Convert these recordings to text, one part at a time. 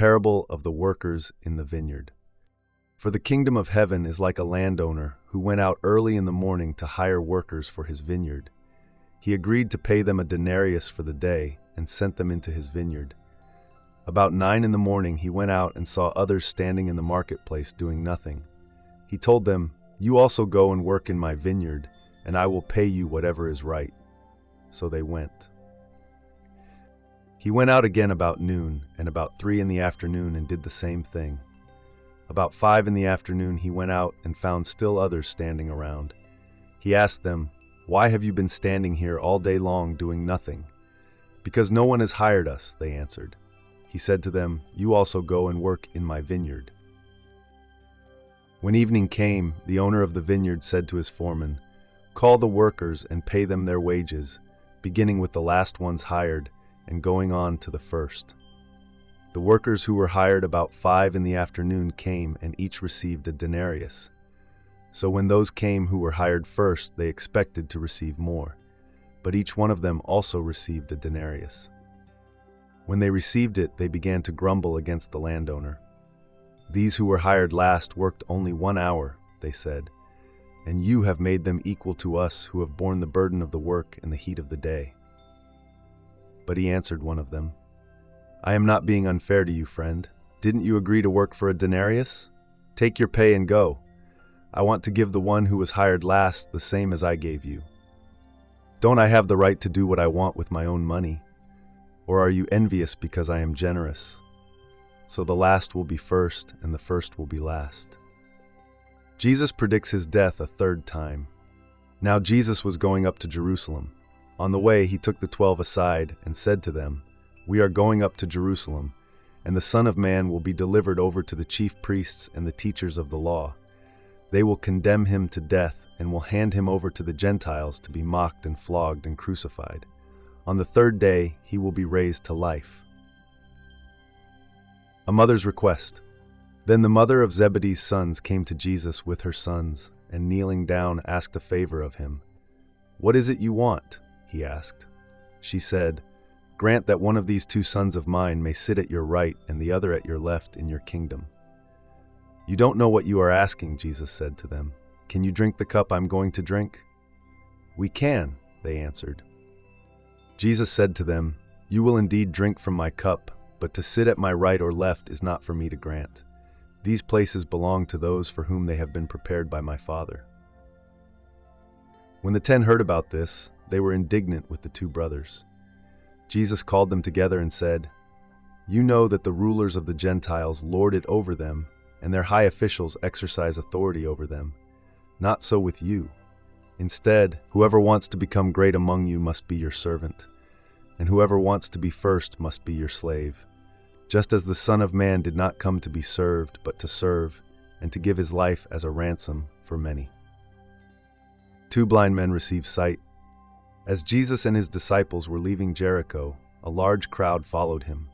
parable of the workers in the vineyard. For the kingdom of heaven is like a landowner who went out early in the morning to hire workers for his vineyard. He agreed to pay them a denarius for the day and sent them into his vineyard. About 9 in the morning he went out and saw others standing in the marketplace doing nothing. He told them, "You also go and work in my vineyard, and I will pay you whatever is right." So they went. He went out again about noon, and about 3 in the afternoon, and did the same thing. About 5 in the afternoon he went out and found still others standing around. He asked them, "Why have you been standing here all day long doing nothing?" "Because no one has hired us," they answered. He said to them, "You also go and work in my vineyard." When evening came, the owner of the vineyard said to his foreman, "Call the workers and pay them their wages, beginning with the last ones hired and going on to the first." The workers who were hired about 5 in the afternoon came, and each received a denarius. So when those came who were hired first, they expected to receive more, but each one of them also received a denarius. When they received it, they began to grumble against the landowner. "These who were hired last worked only 1 hour," they said, "and you have made them equal to us who have borne the burden of the work in the heat of the day." But he answered one of them, "I am not being unfair to you, friend. Didn't you agree to work for a denarius? Take your pay and go. I want to give the one who was hired last the same as I gave you. Don't I have the right to do what I want with my own money? Or are you envious because I am generous? So the last will be first, and the first will be last." Jesus predicts his death a third time. Now Jesus was going up to Jerusalem. On the way he took the 12 aside and said to them, "We are going up to Jerusalem, and the Son of Man will be delivered over to the chief priests and the teachers of the law. They will condemn him to death and will hand him over to the Gentiles to be mocked and flogged and crucified. On the third day he will be raised to life." A mother's request. Then the mother of Zebedee's sons came to Jesus with her sons, and kneeling down asked a favor of him. "What is it you want?" he asked. She said, "Grant that one of these 2 sons of mine may sit at your right and the other at your left in your kingdom." "You don't know what you are asking," Jesus said to them. "Can you drink the cup I'm going to drink?" "We can," they answered. Jesus said to them, "You will indeed drink from my cup, but to sit at my right or left is not for me to grant. These places belong to those for whom they have been prepared by my Father." When the 10 heard about this, they were indignant with the 2 brothers. Jesus called them together and said, "You know that the rulers of the Gentiles lord it over them, and their high officials exercise authority over them. Not so with you. Instead, whoever wants to become great among you must be your servant, and whoever wants to be first must be your slave. Just as the Son of Man did not come to be served, but to serve, and to give his life as a ransom for many." 2 blind men receive sight. As Jesus and his disciples were leaving Jericho, a large crowd followed him.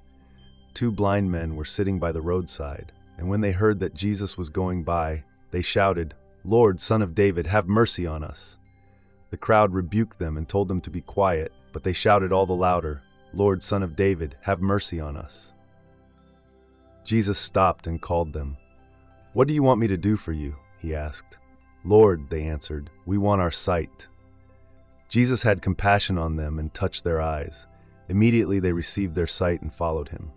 2 blind men were sitting by the roadside, and when they heard that Jesus was going by, they shouted, "Lord, Son of David, have mercy on us." The crowd rebuked them and told them to be quiet, but they shouted all the louder, "Lord, Son of David, have mercy on us." Jesus stopped and called them. "What do you want me to do for you?" he asked. "Lord," they answered, "we want our sight." Jesus had compassion on them and touched their eyes. Immediately they received their sight and followed him.